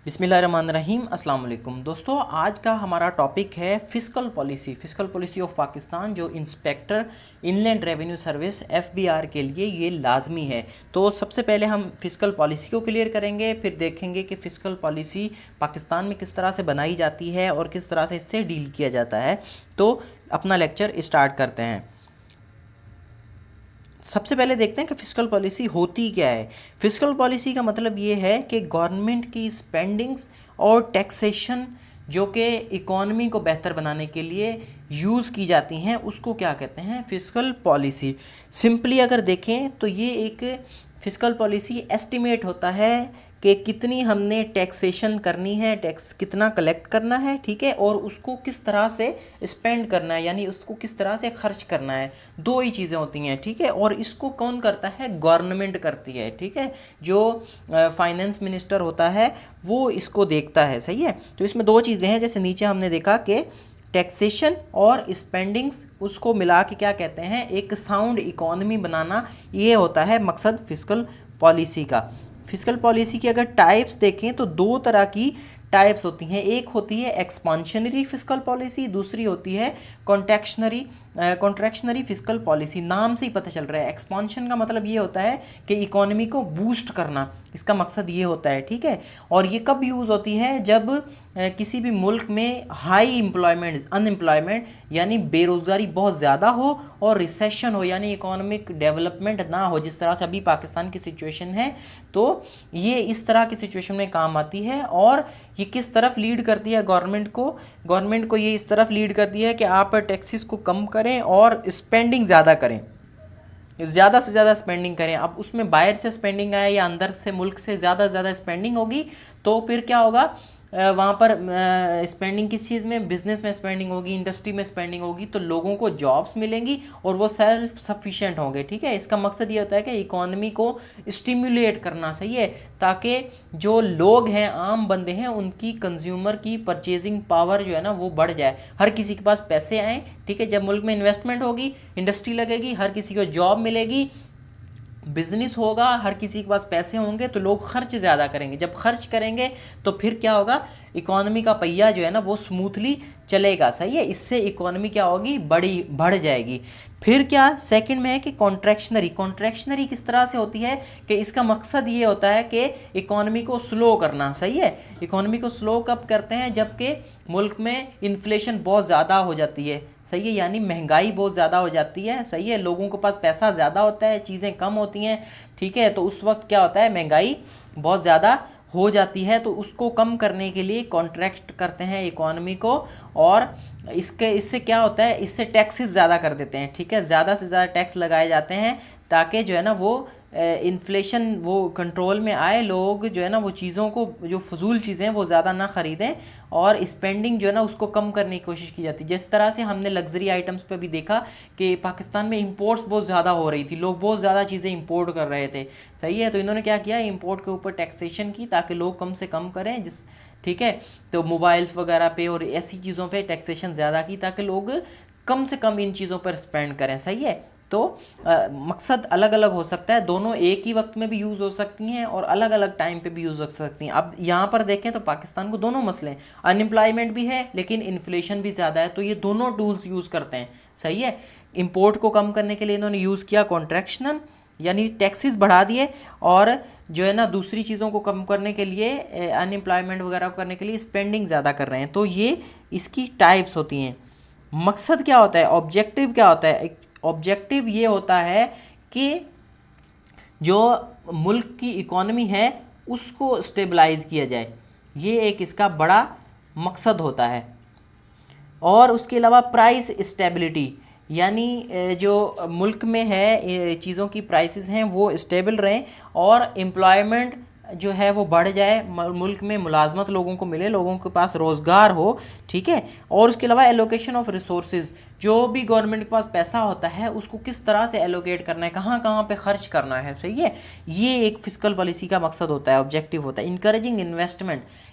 बिस्मिल्लाहिर्रहमानिर्रहीम अस्सलाम वालेकुम दोस्तों, आज का हमारा टॉपिक है फ़िस्कल पॉलिसी ऑफ पाकिस्तान, जो inspector inland revenue service FBR के लिए ये लाजमी है। तो सबसे पहले हम फ़िस्कल पॉलिसी को क्लियर करेंगे, फिर देखेंगे कि फ़िस्कल पॉलिसी पाकिस्तान में किस तरह से बनाई जाती है और किस तरह से इससे डील किया जाता है। तो अपना लेक्चर स्टार्ट करते हैं। सबसे पहले देखते हैं कि फ़िस्कल पॉलिसी होती क्या है। फ़िस्कल पॉलिसी का मतलब ये है कि गवर्नमेंट की स्पेंडिंग्स और टैक्सेशन जो कि इकॉनमी को बेहतर बनाने के लिए यूज़ की जाती हैं, उसको क्या कहते हैं, फ़िस्कल पॉलिसी। सिंपली अगर देखें तो ये एक फ़िस्कल पॉलिसी एस्टिमेट होता है कि कितनी हमने टैक्सेशन करनी है, टैक्स कितना कलेक्ट करना है, ठीक है, और उसको किस तरह से स्पेंड करना है, यानी उसको किस तरह से खर्च करना है। दो ही चीज़ें होती हैं, ठीक है, और इसको कौन करता है, गवर्नमेंट करती है, ठीक है। जो फाइनेंस मिनिस्टर होता है वो इसको देखता है, सही है। तो इसमें दो चीज़ें हैं, जैसे नीचे हमने देखा कि टैक्सेशन और स्पेंडिंग्स, उसको मिला के क्या कहते हैं, एक साउंड इकोनॉमी बनाना, ये होता है मकसद फ़िस्कल पॉलिसी का। फिस्कल पॉलिसी की अगर टाइप्स देखें तो दो तरह की टाइप्स होती हैं। एक होती है एक्सपांशनरी फिस्कल पॉलिसी, दूसरी होती है कॉन्ट्रैक्शनरी फिस्कल पॉलिसी। नाम से ही पता चल रहा है, एक्सपांशन का मतलब ये होता है कि इकोनॉमी को बूस्ट करना, इसका मकसद ये होता है, ठीक है। और ये कब यूज़ होती है, जब किसी भी मुल्क में हाई एम्प्लॉयमेंट, अनएम्प्लॉयमेंट यानी बेरोज़गारी बहुत ज़्यादा हो, और रिसेशन हो यानी इकोनॉमिक डेवलपमेंट ना हो, जिस तरह से अभी पाकिस्तान की सिचुएशन है। तो ये इस तरह की सिचुएशन में काम आती है, और ये किस तरफ लीड करती है, गवर्नमेंट को ये इस तरफ लीड करती है कि आप टैक्सेस को कम करें और स्पेंडिंग ज़्यादा करें, ज़्यादा से ज़्यादा स्पेंडिंग करें। अब उसमें बाहर से स्पेंडिंग आए या अंदर से मुल्क से ज़्यादा से ज़्यादा स्पेंडिंग होगी, तो फिर क्या होगा, वहाँ पर स्पेंडिंग किस चीज़ में, बिज़नेस में स्पेंडिंग होगी, इंडस्ट्री में स्पेंडिंग होगी, तो लोगों को जॉब्स मिलेंगी और वो सेल्फ सफिशिएंट होंगे, ठीक है। इसका मकसद ये होता है कि इकोनॉमी को स्टिमुलेट करना, सही है, ताकि जो लोग हैं, आम बंदे हैं, उनकी कंज्यूमर की परचेजिंग पावर जो है ना वो बढ़ जाए, हर किसी के पास पैसे आए, ठीक है। जब मुल्क में इन्वेस्टमेंट होगी, इंडस्ट्री लगेगी, हर किसी को जॉब मिलेगी, बिजनेस होगा, हर किसी के पास पैसे होंगे, तो लोग खर्च ज़्यादा करेंगे। जब खर्च करेंगे तो फिर क्या होगा, इकोनॉमी का पहिया जो है ना वो स्मूथली चलेगा, सही है। इससे इकोनॉमी क्या होगी, बढ़ जाएगी। फिर क्या सेकंड में है कि कॉन्ट्रैक्शनरी किस तरह से होती है, कि इसका मकसद ये होता है कि इकोनॉमी को स्लो करना, सही है। इकोनॉमी को स्लो कब करते हैं, जबकि मुल्क में इन्फ्लेशन बहुत ज़्यादा हो जाती है, सही है, यानी महंगाई बहुत ज़्यादा हो जाती है, सही है, लोगों के पास पैसा ज़्यादा होता है, चीज़ें कम होती हैं, ठीक है। तो उस वक्त क्या होता है, महंगाई बहुत ज़्यादा हो जाती है, तो उसको कम करने के लिए कॉन्ट्रैक्ट करते हैं इकोनॉमी को, और इससे क्या होता है, इससे टैक्सेस ज़्यादा कर देते हैं, ठीक है, ज़्यादा से ज़्यादा टैक्स लगाए जाते हैं, ताकि जो है ना वो इन्फ्लेशन वो कंट्रोल में आए, लोग जो है ना वो चीज़ों को, जो फजूल चीज़ें हैं वो ज़्यादा ना ख़रीदें, और स्पेंडिंग जो है ना उसको कम करने की कोशिश की जाती है। जिस तरह से हमने लग्जरी आइटम्स पे भी देखा कि पाकिस्तान में इंपोर्ट्स बहुत ज़्यादा हो रही थी, लोग बहुत ज़्यादा चीज़ें इंपोर्ट कर रहे थे, सही है। तो इन्होंने क्या किया, इंपोर्ट के ऊपर टैक्सेशन की, ताकि लोग कम से कम करें, ठीक है। तो मोबाइल्स वगैरह पे और ऐसी चीज़ों पे टैक्सेशन ज़्यादा की, ताकि लोग कम से कम इन चीज़ों पर स्पेंड करें, सही है। तो मकसद अलग अलग हो सकता है, दोनों एक ही वक्त में भी यूज़ हो सकती हैं और अलग अलग टाइम पे भी यूज़ हो सकती हैं। अब यहाँ पर देखें तो पाकिस्तान को दोनों मसले हैं, अनएम्प्लॉयमेंट भी है लेकिन इन्फ्लेशन भी ज़्यादा है, तो ये दोनों टूल्स यूज़ करते हैं, सही है। इंपोर्ट को कम करने के लिए इन्होंने यूज़ किया कॉन्ट्रैक्शनल, यानी टैक्सेस बढ़ा दिए, और जो है ना दूसरी चीज़ों को कम करने के लिए, अनएम्प्लॉयमेंट वगैरह को करने के लिए स्पेंडिंग ज़्यादा कर रहे हैं। तो ये इसकी टाइप्स होती हैं। मकसद क्या होता है, ऑब्जेक्टिव क्या होता है, ऑब्जेक्टिव ये होता है कि जो मुल्क की इकोनॉमी है उसको स्टेबलाइज किया जाए, ये एक इसका बड़ा मकसद होता है। और उसके अलावा प्राइस स्टेबिलिटी, यानी जो मुल्क में है चीज़ों की प्राइसेस हैं वो स्टेबल रहें, और एम्प्लॉयमेंट जो है वो बढ़ जाए, मुल्क में मुलाजमत लोगों को मिले, लोगों के पास रोज़गार हो, ठीक है। और उसके अलावा एलोकेशन ऑफ रिसोर्सेज, जो भी गवर्नमेंट के पास पैसा होता है उसको किस तरह से एलोकेट करना है, कहाँ कहाँ पे खर्च करना है, सही है। ये एक फिस्कल पॉलिसी का मकसद होता है, ऑब्जेक्टिव होता है। इनकरेजिंग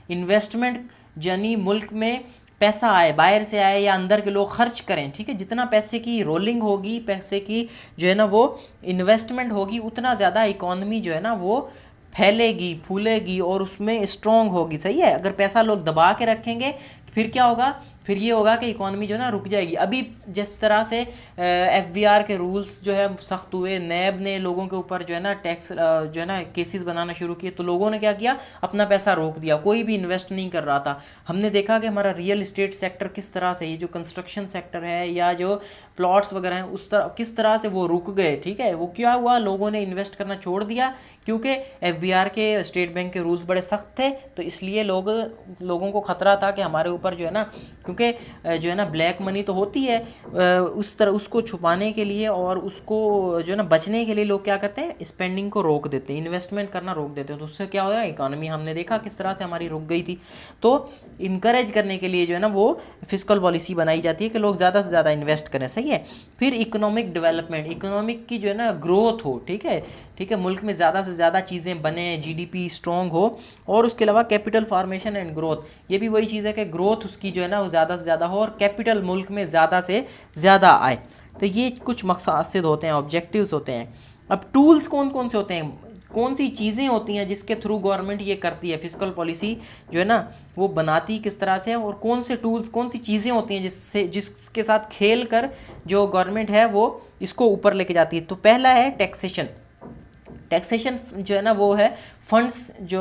इन्वेस्टमेंट यानी मुल्क में पैसा आए, बाहर से आए या अंदर के लोग खर्च करें, ठीक है। जितना पैसे की रोलिंग होगी, पैसे की जो है ना वो इन्वेस्टमेंट होगी, उतना ज़्यादा इकोनॉमी जो है ना वो फैलेगी, फूलेगी और उसमें स्ट्रॉन्ग होगी। सही है। अगर पैसा लोग दबा के रखेंगे फिर क्या होगा, फिर ये होगा कि इकोनॉमी जो है ना रुक जाएगी। अभी जिस तरह से एफबीआर के रूल्स जो है सख्त हुए, नैब ने लोगों के ऊपर जो है ना टैक्स जो है ना केसेस बनाना शुरू किए, तो लोगों ने क्या किया, अपना पैसा रोक दिया, कोई भी इन्वेस्ट नहीं कर रहा था। हमने देखा कि हमारा रियल इस्टेट सेक्टर किस तरह से, ये जो कंस्ट्रक्शन सेक्टर है या जो प्लॉट्स वगैरह हैं उस तरह किस तरह से वो रुक गए। ठीक है, वो क्या हुआ, लोगों ने इन्वेस्ट करना छोड़ दिया क्योंकि एफबीआर के, स्टेट बैंक के रूल्स बड़े सख्त थे। तो इसलिए लोगों को खतरा था कि हमारे ऊपर जो है ना, क्योंकि जो है ना ब्लैक मनी तो होती है, उस तरह उसको छुपाने के लिए और उसको जो है ना बचने के लिए लोग क्या करते हैं, स्पेंडिंग को रोक देते हैं, इन्वेस्टमेंट करना रोक देते हैं। तो उससे क्या होगा, इकोनॉमी हमने देखा किस तरह से हमारी रुक गई थी। तो इनकरेज करने के लिए जो है ना वो फिस्कल पॉलिसी बनाई जाती है कि लोग ज़्यादा से ज़्यादा इन्वेस्ट करें। सही है। फिर इकोनॉमिक डेवलपमेंट, इकोनॉमिक की जो है ना ग्रोथ हो। ठीक है, ठीक है, मुल्क में ज़्यादा से ज़्यादा चीज़ें बने, जीडीपी स्ट्रॉन्ग हो। और उसके अलावा कैपिटल फॉर्मेशन एंड ग्रोथ, ये भी वही चीज़ है कि ग्रोथ उसकी जो है ना वो ज़्यादा से ज़्यादा हो और कैपिटल मुल्क में ज़्यादा से ज़्यादा आए। तो ये कुछ मकसद होते हैं, ऑब्जेक्टिव्स होते हैं। अब टूल्स कौन कौन से होते हैं, कौन सी चीज़ें होती हैं जिसके थ्रू गवर्नमेंट ये करती है, फिस्कल पॉलिसी जो है ना वो बनाती किस तरह से है, और कौन से टूल्स, कौन सी चीज़ें होती हैं जिसके साथ खेल कर जो गवर्नमेंट है वो इसको ऊपर लेके जाती है। तो पहला है टैक्सेशन। टैक्सेशन जो है ना वो है फंड्स जो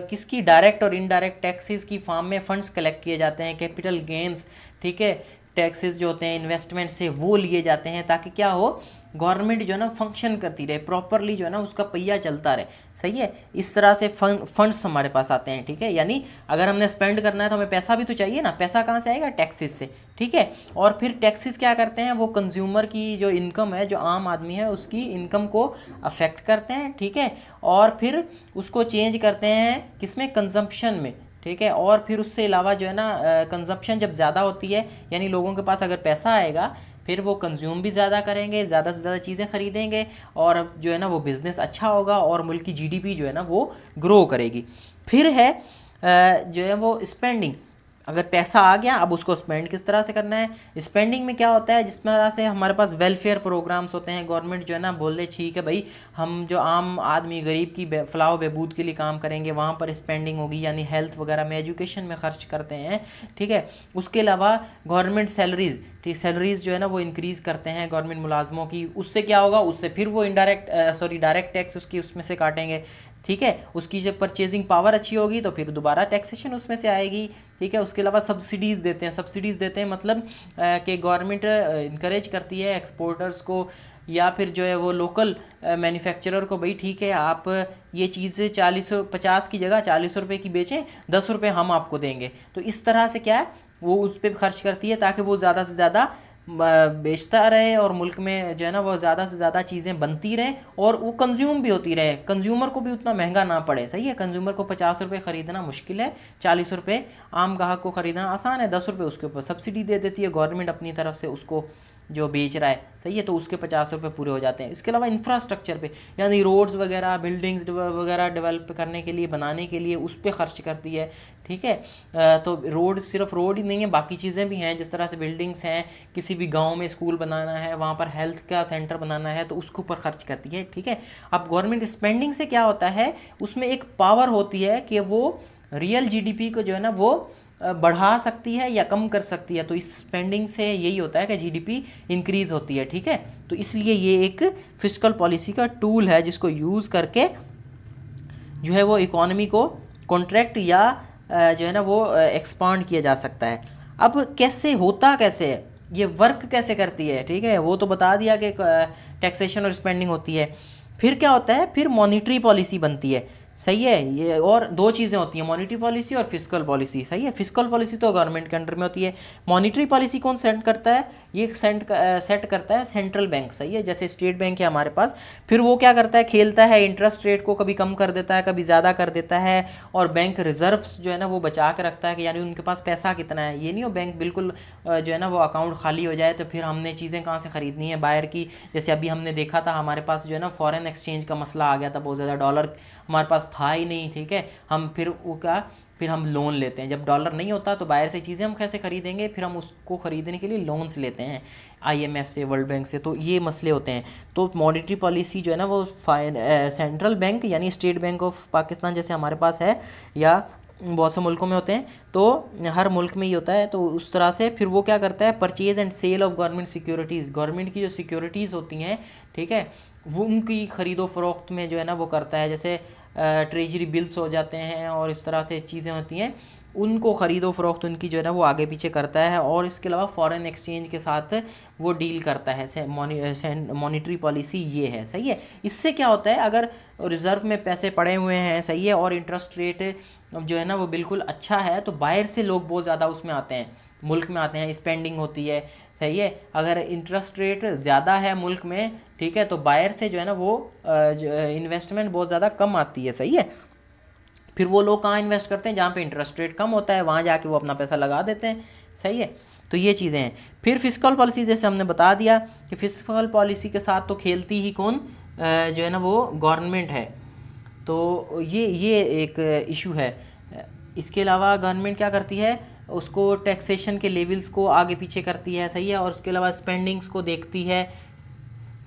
किसकी, डायरेक्ट और इनडायरेक्ट टैक्सेस की फॉर्म में फंड्स कलेक्ट किए जाते हैं, कैपिटल गेंस, ठीक है, टैक्सेस जो होते हैं इन्वेस्टमेंट से वो लिए जाते हैं, ताकि क्या हो, गवर्नमेंट जो है ना फंक्शन करती रहे प्रॉपरली, जो है ना उसका पहिया चलता रहे। सही है। इस तरह से फंड्स हमारे पास आते हैं। ठीक है, यानी अगर हमने स्पेंड करना है तो हमें पैसा भी तो चाहिए ना, पैसा कहाँ से आएगा, टैक्सेस से। ठीक है, और फिर टैक्सेस क्या करते हैं, वो कंज्यूमर की जो इनकम है, जो आम आदमी है उसकी इनकम को अफेक्ट करते हैं। ठीक है, और फिर उसको चेंज करते हैं किसमें, कंजम्पशन में। ठीक है, और फिर उससे अलावा जो है ना कंजप्शन जब ज़्यादा होती है, यानी लोगों के पास अगर पैसा आएगा फिर वो कंज्यूम भी ज़्यादा करेंगे, ज़्यादा से ज़्यादा चीज़ें खरीदेंगे, और जो है ना वो बिज़नेस अच्छा होगा और मुल्क की जीडीपी जो है ना वो ग्रो करेगी। फिर है जो है वो स्पेंडिंग। अगर पैसा आ गया, अब उसको स्पेंड किस तरह से करना है। स्पेंडिंग में क्या होता है, जिस तरह से हमारे पास वेलफेयर प्रोग्राम्स होते हैं, गवर्नमेंट जो है ना बोल दे ठीक है भाई, हम जो आम आदमी गरीब की फलाह बहबूद के लिए काम करेंगे, वहाँ पर स्पेंडिंग होगी, यानी हेल्थ वगैरह में, एजुकेशन में खर्च करते हैं। ठीक है, उसके अलावा गवर्नमेंट सैलरीज़, ठीक, सैलरीज़ जो है ना वो इंक्रीज़ करते हैं गवर्नमेंट मुलाजमों की, उससे क्या होगा, उससे फिर वो डायरेक्ट टैक्स उसकी उसमें से काटेंगे। ठीक है, उसकी जब परचेजिंग पावर अच्छी होगी तो फिर दोबारा टैक्सेशन उसमें से आएगी। ठीक है, उसके अलावा सब्सिडीज़ देते हैं, मतलब कि गवर्नमेंट इनकरेज करती है एक्सपोर्टर्स को या फिर जो है वो लोकल मैन्युफैक्चरर को, भाई ठीक है आप ये चीज़ 50 की जगह 40 रुपये की बेचें, 10 रुपये हम आपको देंगे। तो इस तरह से क्या है वो उस पर खर्च करती है ताकि वो ज़्यादा से ज़्यादा बेचता रहे और मुल्क में जो है ना वो ज़्यादा से ज़्यादा चीज़ें बनती रहें और वो कंज्यूम भी होती रहे, कंज्यूमर को भी उतना महंगा ना पड़े। सही है, कंज्यूमर को 50 रुपये ख़रीदना मुश्किल है, 40 रुपये आम ग्राहक को ख़रीदना आसान है, 10 रुपये उसके ऊपर सब्सिडी दे देती है गवर्नमेंट अपनी तरफ से उसको जो बेच रहा है। सही है, तो उसके 50 रुपये पूरे हो जाते हैं। इसके अलावा इंफ्रास्ट्रक्चर पे, यानी रोड्स वगैरह, बिल्डिंग्स वगैरह डेवलप करने के लिए, बनाने के लिए उस पर खर्च करती है। ठीक है, तो रोड सिर्फ रोड ही नहीं है, बाकी चीज़ें भी हैं, जिस तरह से बिल्डिंग्स हैं, किसी भी गांव में स्कूल बनाना है, वहाँ पर हेल्थ का सेंटर बनाना है, तो उसके ऊपर खर्च करती है। ठीक है, अब गवर्नमेंट स्पेंडिंग से क्या होता है, उसमें एक पावर होती है कि वो रियल जीडीपी को जो है ना वो बढ़ा सकती है या कम कर सकती है। तो इस स्पेंडिंग से यही होता है कि जीडीपी इंक्रीज होती है। ठीक है, तो इसलिए ये एक फिस्कल पॉलिसी का टूल है जिसको यूज़ करके जो है वो इकोनॉमी को कॉन्ट्रैक्ट या जो है ना वो एक्सपांड किया जा सकता है। अब कैसे होता, कैसे है ये वर्क कैसे करती है, ठीक है, वो तो बता दिया कि टैक्सेशन और स्पेंडिंग होती है। फिर क्या होता है, फिर मॉनिटरी पॉलिसी बनती है। सही है, ये और दो चीज़ें होती हैं, मॉनिटरी पॉलिसी और फिस्कल पॉलिसी। सही है, फिस्कल पॉलिसी तो गवर्नमेंट के अंडर में होती है, मॉनिटरी पॉलिसी कौन सेट करता है, ये सेट करता है सेंट्रल बैंक। सही है, जैसे स्टेट बैंक है हमारे पास, फिर वो क्या करता है, खेलता है, इंटरेस्ट रेट को कभी कम कर देता है, कभी ज़्यादा कर देता है, और बैंक रिजर्व्स जो है ना वो बचा के रखता है कि यानी उनके पास पैसा कितना है। ये नहीं हो बैंक बिल्कुल जो है ना वो अकाउंट खाली हो जाए तो फिर हमने चीज़ें कहाँ से ख़रीदनी है बाहर की। जैसे अभी हमने देखा था हमारे पास जो है ना फॉरेन एक्सचेंज का मसला आ गया था, बहुत ज़्यादा डॉलर हमारे पास था ही नहीं। ठीक है, हम फिर हम लोन लेते हैं, जब डॉलर नहीं होता तो बाहर से चीज़ें हम कैसे खरीदेंगे, फिर हम उसको ख़रीदने के लिए लोन्स लेते हैं। IMF से, वर्ल्ड बैंक से, तो ये मसले होते हैं। तो मॉनेटरी पॉलिसी जो है ना वो सेंट्रल बैंक यानी स्टेट बैंक ऑफ पाकिस्तान जैसे हमारे पास है या बहुत से मुल्कों में होते हैं, तो हर मुल्क में ही होता है, तो उस तरह से फिर वो क्या करता है, purchase and sale of government securities, government की जो सिक्योरिटीज़ होती हैं, ठीक है, वो उनकी ख़रीदो फरोख्त में जो है ना वो करता है। जैसे ट्रेजरी बिल्स हो जाते हैं और इस तरह से चीज़ें होती हैं, उनको ख़रीदो फरोख्त उनकी जो है ना वो आगे पीछे करता है। और इसके अलावा फॉरेन एक्सचेंज के साथ वो डील करता है। मॉनेटरी पॉलिसी ये है, सही है। इससे क्या होता है, अगर रिज़र्व में पैसे पड़े हुए हैं, सही है, और इंटरेस्ट रेट जो है ना वो बिल्कुल अच्छा है, तो बाहर से लोग बहुत ज़्यादा उसमें आते हैं, मुल्क में आते हैं, स्पेंडिंग होती है, सही है। अगर इंटरेस्ट रेट ज़्यादा है मुल्क में, ठीक है, तो बाहर से जो है ना वो इन्वेस्टमेंट बहुत ज़्यादा कम आती है, सही है। फिर वो लोग कहाँ इन्वेस्ट करते हैं, जहाँ पे इंटरेस्ट रेट कम होता है, वहाँ जाके वो अपना पैसा लगा देते हैं, सही है। तो ये चीज़ें हैं। फिर फिस्कल पॉलिसी जैसे हमने बता दिया कि फिस्कल पॉलिसी के साथ तो खेलती ही कौन, जो है ना वो गवर्नमेंट है। तो ये एक इशू है। इसके अलावा गवर्नमेंट क्या करती है, उसको टैक्सेशन के लेवल्स को आगे पीछे करती है, सही है, और उसके अलावा स्पेंडिंग्स को देखती है,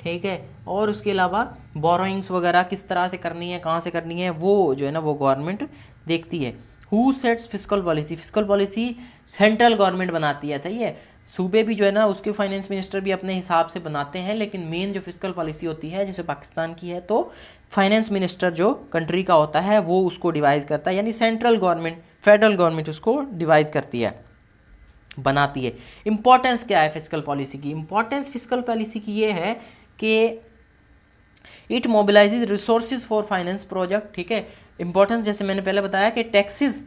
ठीक है, और उसके अलावा बोरोइंग्स वगैरह किस तरह से करनी है, कहाँ से करनी है, वो जो है ना वो गवर्नमेंट देखती है। Who sets fiscal policy, fiscal policy central government बनाती है, सही है। सूबे भी जो है ना उसके फाइनेंस मिनिस्टर भी अपने हिसाब से बनाते हैं, लेकिन मेन जो फिस्कल पॉलिसी होती है जैसे पाकिस्तान की है, तो फाइनेंस मिनिस्टर जो कंट्री का होता है वो उसको डिवाइस करता है, यानी सेंट्रल गवर्नमेंट, फेडरल गवर्नमेंट उसको डिवाइस करती है, बनाती है। इंपॉर्टेंस क्या है फिस्कल पॉलिसी की, इंपॉर्टेंस फिस्कल पॉलिसी की ये है कि it mobilises resources for finance project, ठीक है। इंपॉर्टेंस जैसे मैंने पहले बताया कि टैक्सेस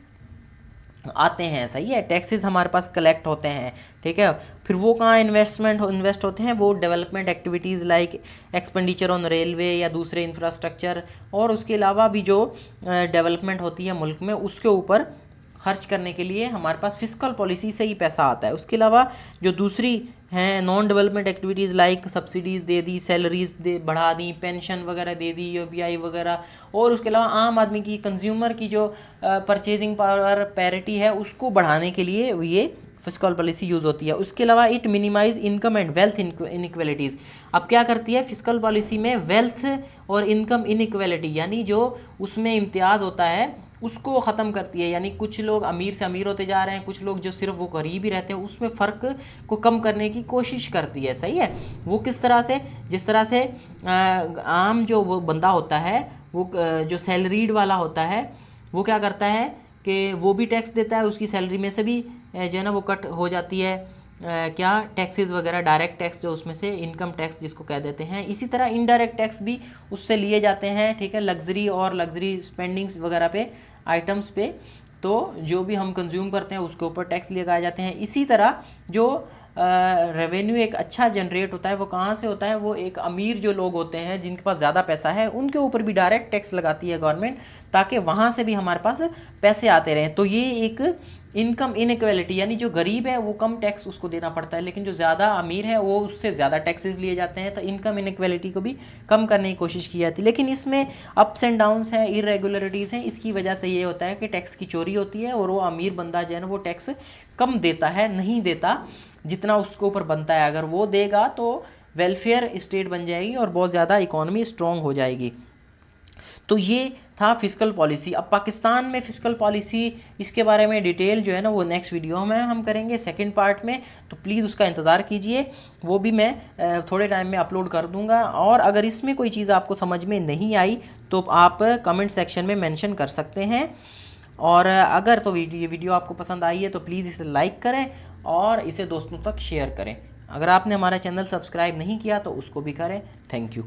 आते हैं, सही है, टैक्सेस हमारे पास कलेक्ट होते हैं, ठीक है। फिर वो कहाँ इन्वेस्ट होते हैं, वो development activities like expenditure on railway या दूसरे इंफ्रास्ट्रक्चर, और उसके अलावा भी जो डेवलपमेंट होती है मुल्क में उसके ऊपर खर्च करने के लिए हमारे पास फिस्कल पॉलिसी से ही पैसा आता है। उसके अलावा जो दूसरी हैं non development activities like subsidies दे दी, सैलरीज दे बढ़ा दी, पेंशन वगैरह दे दी, UBI वगैरह, और उसके अलावा आम आदमी की, कंज्यूमर की जो परचेजिंग पावर पैरिटी है उसको बढ़ाने के लिए ये फिस्कल पॉलिसी यूज़ होती है। उसके अलावा it minimise income and wealth inequalities. अब क्या करती है फिस्कल पॉलिसी में, वेल्थ और इनकम इनइक्वलिटी यानी जो उसमें इम्तियाज़ होता है उसको ख़त्म करती है, यानी कुछ लोग अमीर से अमीर होते जा रहे हैं, कुछ लोग जो सिर्फ वो गरीब ही रहते हैं, उसमें फ़र्क को कम करने की कोशिश करती है, सही है। वो किस तरह से, जिस तरह से आम जो वो बंदा होता है, वो जो सैलरीड वाला होता है, वो क्या करता है कि वो भी टैक्स देता है, उसकी सैलरी में से भी जो है ना वो कट हो जाती है क्या, टैक्सेस वगैरह, डायरेक्ट टैक्स जो उसमें से इनकम टैक्स जिसको कह देते हैं। इसी तरह इनडायरेक्ट टैक्स भी उससे लिए जाते हैं, ठीक है, लग्जरी और लग्जरी स्पेंडिंग्स वगैरह पे, आइटम्स पे, तो जो भी हम कंज्यूम करते हैं उसके ऊपर टैक्स लगाए जाते हैं। इसी तरह जो रेवेन्यू एक अच्छा जनरेट होता है वो कहाँ से होता है, वो एक अमीर जो लोग होते हैं जिनके पास ज़्यादा पैसा है उनके ऊपर भी डायरेक्ट टैक्स लगाती है गवर्नमेंट, ताकि वहाँ से भी हमारे पास पैसे आते रहें। तो ये एक इनकम इनइक्वालिटी, यानी जो गरीब है वो कम टैक्स उसको देना पड़ता है, लेकिन जो ज़्यादा अमीर है वो उससे ज़्यादा टैक्सेस लिए जाते हैं, तो इनकम इनइक्वालिटी को भी कम करने की कोशिश की जाती है। लेकिन इसमें अप्स एंड डाउन्स हैं, इरेगुलरिटीज़ हैं। इसकी वजह से ये होता है कि टैक्स की चोरी होती है और वो अमीर बंदा जो है ना वो टैक्स कम देता है, नहीं देता जितना उसके ऊपर बनता है। अगर वो देगा तो वेलफेयर स्टेट बन जाएगी और बहुत ज़्यादा इकोनॉमी स्ट्रॉन्ग हो जाएगी। तो ये था फिस्कल पॉलिसी। अब पाकिस्तान में फिस्कल पॉलिसी, इसके बारे में डिटेल जो है ना वो नेक्स्ट वीडियो में हम करेंगे, सेकंड पार्ट में, तो प्लीज़ उसका इंतज़ार कीजिए, वो भी मैं थोड़े टाइम में अपलोड कर दूंगा। और अगर इसमें कोई चीज़ आपको समझ में नहीं आई तो आप कमेंट सेक्शन में मेंशन कर सकते हैं। और अगर तो वीडियो आपको पसंद आई है तो प्लीज़ इसे लाइक करें और इसे दोस्तों तक शेयर करें। अगर आपने हमारा चैनल सब्सक्राइब नहीं किया तो उसको भी करें। Thank you.